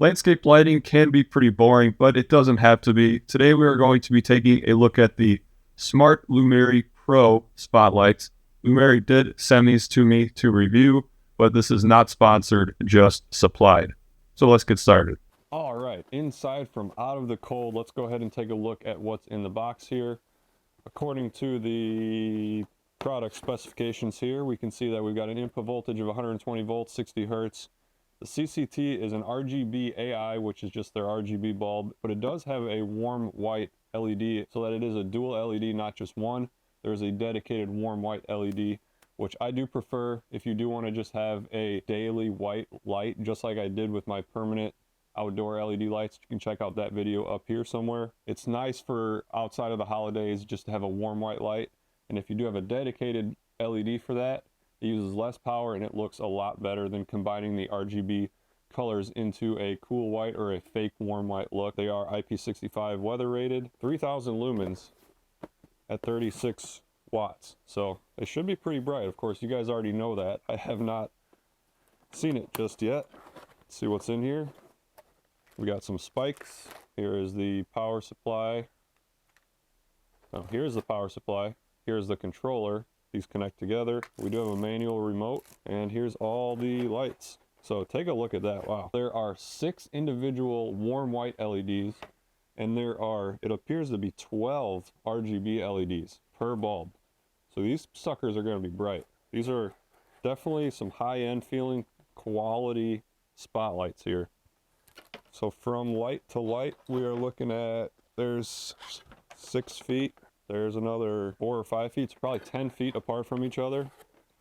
Landscape lighting can be pretty boring, but it doesn't have to be. Today we are going to be taking a look at the Smart Lumeri Pro spotlights. Lumeri did send these to me to review, but this is not sponsored, just supplied. So let's get started. All right, inside from out of the cold, let's go ahead and take a look at what's in the box here. According to the product specifications here, we can see that we've got an input voltage of 120 volts, 60 hertz. The CCT is an RGB AI, which is just their RGB bulb, but it does have a warm white LED, so that it is a dual LED, not just one. There's a dedicated warm white LED, which I do prefer if you do want to just have a daily white light, just like I did with my permanent outdoor LED lights. You can check out that video up here somewhere. It's nice for outside of the holidays just to have a warm white light, and if you do have a dedicated LED for that, it uses less power and it looks a lot better than combining the RGB colors into a cool white or a fake warm white look. They are IP65 weather rated, 3000 lumens at 36 watts, so they should be pretty bright. Of course, you guys already know that. I have not seen it just yet. Let's see what's in here. We got some spikes. Here is the power supply. Oh, here's the power supply. Here's the controller. These connect together. We do have a manual remote, and here's all the lights. So take a look at that. Wow. There are 6 individual warm white LEDs, and there are, it appears to be 12 RGB LEDs per bulb. So these suckers are going to be bright. These are definitely some high-end feeling quality spotlights here. So from light to light, we are looking at, there's 6 feet. There's another 4 or 5 feet. It's probably 10 feet apart from each other.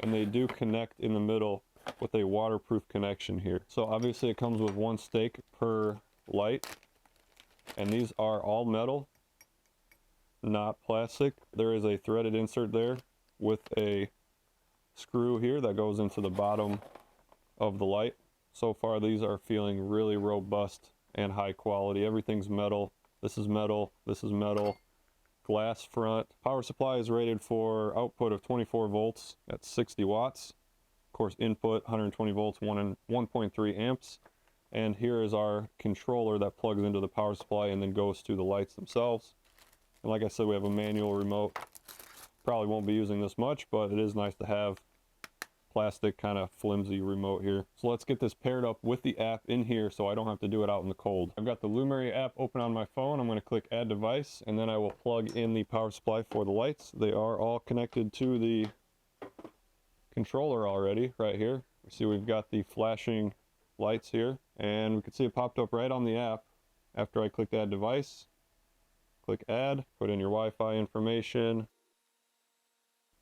And they do connect in the middle with a waterproof connection here. So obviously it comes with 1 stake per light. And these are all metal, not plastic. There is a threaded insert there with a screw here that goes into the bottom of the light. So far these are feeling really robust and high quality. Everything's metal. This is metal. This is metal. Glass front. Power supply is rated for output of 24 volts at 60 watts. Of course, input 120 volts, 1.3 amps. And here is our controller that plugs into the power supply and then goes to the lights themselves. And like I said, we have a manual remote. Probably won't be using this much, but it is nice to have plastic kind of flimsy remote here. So let's get this paired up with the app in here so I don't have to do it out in the cold. I've got the Lumeri app open on my phone. I'm going to click add device, and then I will plug in the power supply for the lights. They are all connected to the controller already right here. You see we've got the flashing lights here, and we can see it popped up right on the app after I clicked add device. Click add, put in your Wi-Fi information.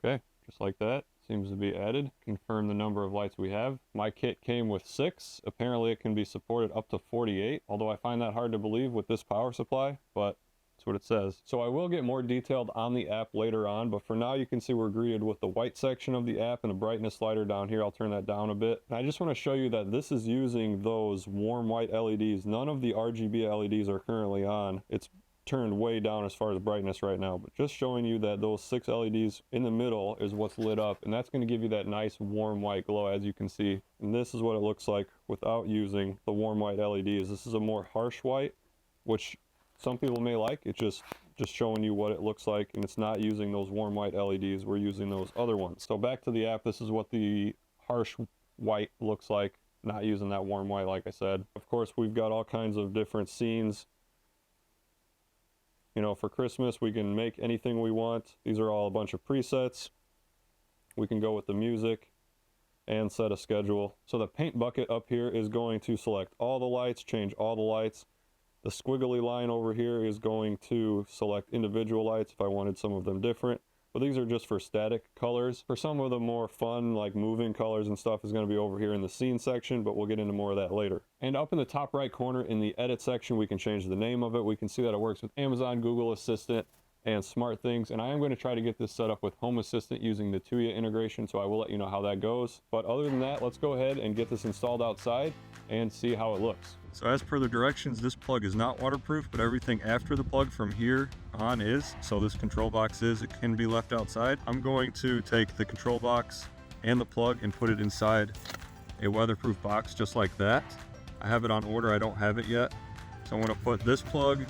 Okay, just like that. Seems to be added. Confirm the number of lights we have. My kit came with 6. Apparently it can be supported up to 48, although I find that hard to believe with this power supply, but that's what it says. So I will get more detailed on the app later on, but for now you can see we're greeted with the white section of the app and a brightness slider down here. I'll turn that down a bit. And I just want to show you that this is using those warm white LEDs. None of the RGB LEDs are currently on. It's turned way down as far as brightness right now, but just showing you that those 6 LEDs in the middle is what's lit up, and that's going to give you that nice warm white glow, as you can see. And this is what it looks like without using the warm white LEDs. This is a more harsh white, which some people may like. It's just showing you what it looks like, and it's not using those warm white LEDs. We're using those other ones. So back to the app, this is what the harsh white looks like, not using that warm white like I said. Of course, we've got all kinds of different scenes. You know, for Christmas, we can make anything we want. These are all a bunch of presets. We can go with the music and set a schedule. So the paint bucket up here is going to select all the lights, change all the lights. The squiggly line over here is going to select individual lights if I wanted some of them different. But these are just for static colors. For some of the more fun, like moving colors and stuff, is going to be over here in the scene section, but we'll get into more of that later. And up in the top right corner in the edit section, we can change the name of it. We can see that it works with Amazon, Google Assistant, and SmartThings. And I am going to try to get this set up with Home Assistant using the Tuya integration, so I will let you know how that goes. But other than that, let's go ahead and get this installed outside and see how it looks. So as per the directions, this plug is not waterproof, but everything after the plug from here on is. So this control box is, it can be left outside. I'm going to take the control box and the plug and put it inside a weatherproof box just like that. I have it on order, I don't have it yet. So I'm gonna put this plug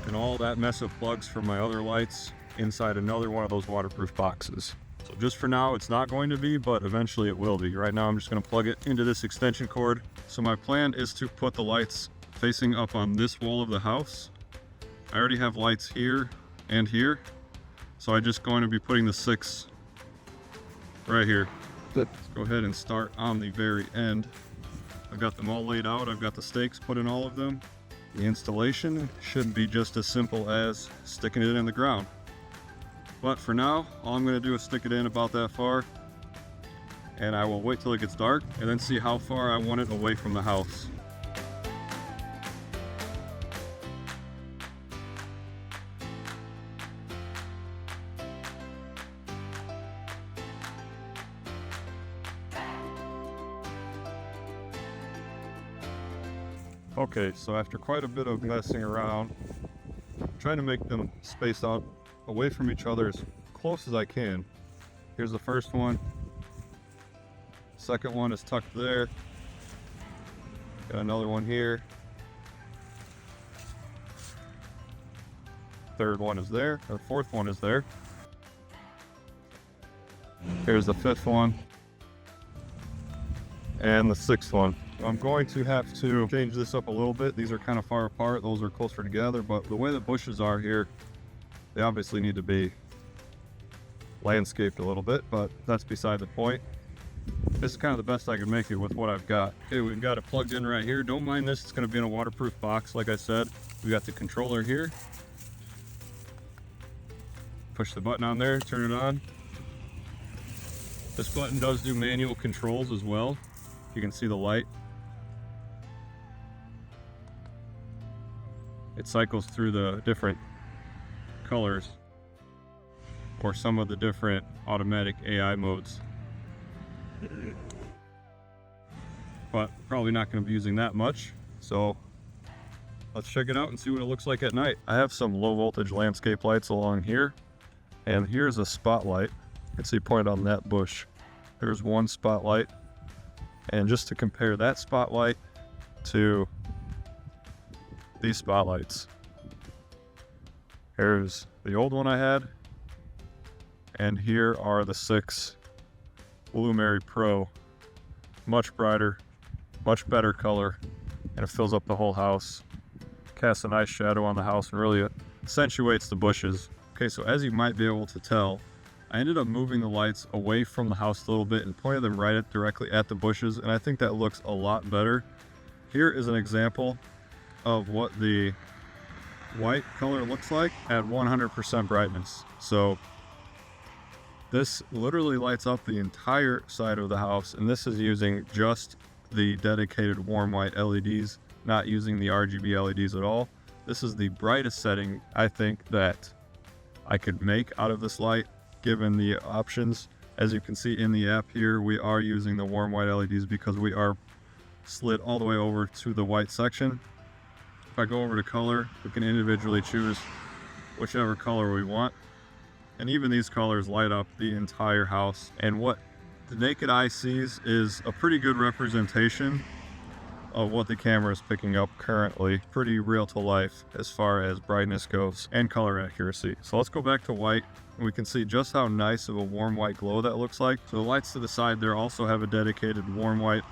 and all that mess of plugs for my other lights inside another one of those waterproof boxes. So just for now, it's not going to be, but eventually it will be. Right now, I'm just gonna plug it into this extension cord. So my plan is to put the lights facing up on this wall of the house. I already have lights here and here. So I'm just going to be putting the 6 right here. Let's go ahead and start on the very end. I've got them all laid out. I've got the stakes put in all of them. The installation should be just as simple as sticking it in the ground. But for now, all I'm going to do is stick it in about that far, and I will wait till it gets dark and then see how far I want it away from the house. Okay, so after quite a bit of messing around, I'm trying to make them spaced out away from each other as close as I can. Here's the first one. Second one is tucked there. Got another one here. Third one is there, or fourth one is there. Here's the fifth one. And the sixth one. I'm going to have to change this up a little bit. These are kind of far apart. Those are closer together, but the way the bushes are here, they obviously need to be landscaped a little bit, but that's beside the point. This is kind of the best I can make it with what I've got. Okay, we've got it plugged in right here. Don't mind this, it's going to be in a waterproof box. Like I said, we got the controller here. Push the button on there, turn it on. This button does do manual controls as well. You can see the light. It cycles through the different colors or some of the different automatic AI modes. But probably not going to be using that much, so let's check it out and see what it looks like at night. I have some low voltage landscape lights along here, and here's a spotlight. You can see pointed on that bush. There's one spotlight, and just to compare that spotlight to these spotlights, here's the old one I had, and here are the 6 Lumary Pro. Much brighter, much better color, and it fills up the whole house. Casts a nice shadow on the house and really accentuates the bushes. Okay, so as you might be able to tell, I ended up moving the lights away from the house a little bit and pointed them right directly at the bushes, and I think that looks a lot better. Here is an example of what the white color looks like at 100% brightness. So this literally lights up the entire side of the house, and this is using just the dedicated warm white LEDs, not using the RGB LEDs at all. This is the brightest setting I think that I could make out of this light, given the options. As you can see in the app here, we are using the warm white LEDs because we are slid all the way over to the white section. If I go over to color, we can individually choose whichever color we want. And even these colors light up the entire house. And what the naked eye sees is a pretty good representation of what the camera is picking up currently. Pretty real to life as far as brightness goes and color accuracy. So let's go back to white, and we can see just how nice of a warm white glow that looks like. So the lights to the side there also have a dedicated warm white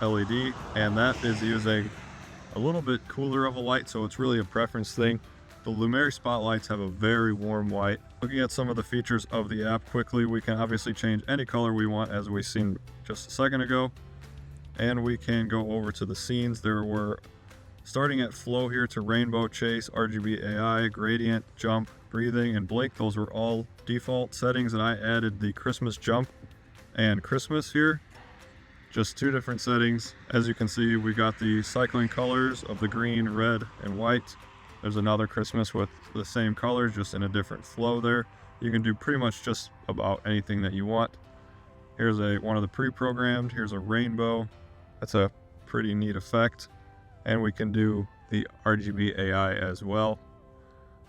LED, and that is using a little bit cooler of a light, so it's really a preference thing. The Lumary spotlights have a very warm white. Looking at some of the features of the app quickly, we can obviously change any color we want, as we seen just a second ago. And we can go over to the scenes. There were, starting at flow here, to rainbow, chase, RGB AI, gradient, jump, breathing, and blink. Those were all default settings, and I added the Christmas jump and Christmas here. Just 2 different settings. As you can see, we got the cycling colors of the green, red, and white. There's another Christmas with the same colors, just in a different flow there. You can do pretty much just about anything that you want. Here's one of the pre-programmed. Here's a rainbow. That's a pretty neat effect. And we can do the RGB AI as well.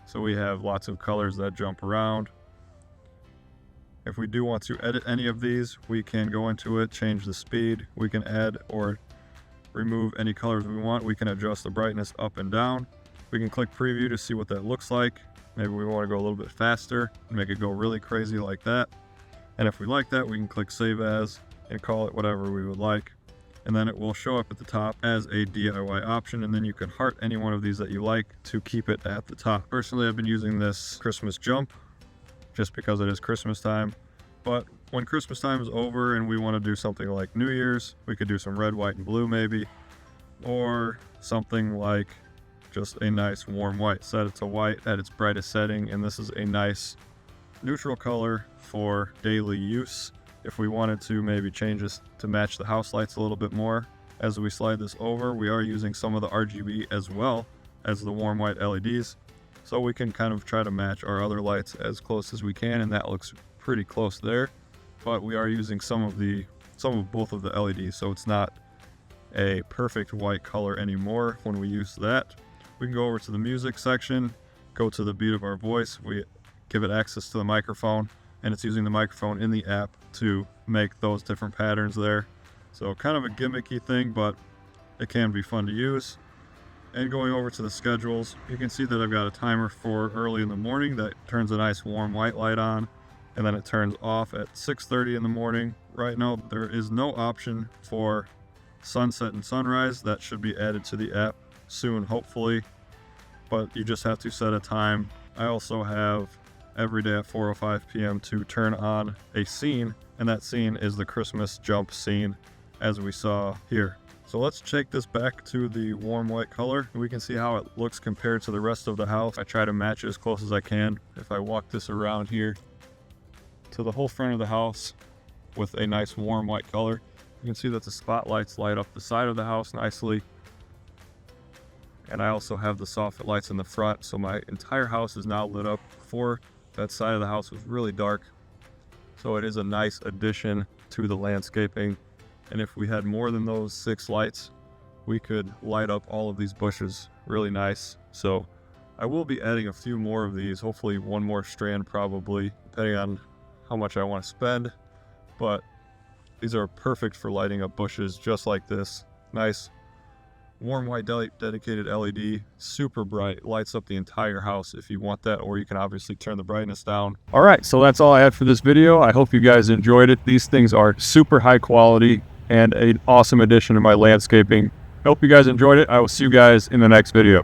So we have lots of colors that jump around. If we do want to edit any of these, we can go into it, change the speed. We can add or remove any colors we want. We can adjust the brightness up and down. We can click preview to see what that looks like. Maybe we want to go a little bit faster and make it go really crazy like that. And if we like that, we can click save as and call it whatever we would like. And then it will show up at the top as a DIY option, and then you can heart any one of these that you like to keep it at the top. Personally, I've been using this Christmas jump just because it is Christmas time. But when Christmas time is over and we want to do something like New Year's, we could do some red, white, and blue maybe, or something like just a nice warm white. Set it to white at its brightest setting, and this is a nice neutral color for daily use. If we wanted to maybe change this to match the house lights a little bit more, as we slide this over, we are using some of the RGB as well as the warm white LEDs. So we can kind of try to match our other lights as close as we can, and that looks pretty close there. But we are using some of both of the LEDs, so it's not a perfect white color anymore when we use that. We can go over to the music section, go to the beat of our voice. We give it access to the microphone, and it's using the microphone in the app to make those different patterns there. So kind of a gimmicky thing, but it can be fun to use. And going over to the schedules, you can see that I've got a timer for early in the morning that turns a nice warm white light on, and then it turns off at 6:30 in the morning. Right now, there is no option for sunset and sunrise. That should be added to the app soon, hopefully, but you just have to set a time. I also have every day at 4:05 p.m. to turn on a scene, and that scene is the Christmas jump scene as we saw here. So let's take this back to the warm white color, and we can see how it looks compared to the rest of the house. I try to match it as close as I can. If I walk this around here to the whole front of the house with a nice warm white color, you can see that the spotlights light up the side of the house nicely. And I also have the soffit lights in the front, so my entire house is now lit up. Before, that side of the house was really dark, so it is a nice addition to the landscaping. And if we had more than those 6 lights, we could light up all of these bushes really nice. So I will be adding a few more of these, hopefully one more strand probably, depending on how much I want to spend. But these are perfect for lighting up bushes just like this. Nice warm white dedicated LED, super bright, lights up the entire house if you want that, or you can obviously turn the brightness down. All right, so that's all I had for this video. I hope you guys enjoyed it. These things are super high quality and an awesome addition to my landscaping. I hope you guys enjoyed it. I will see you guys in the next video.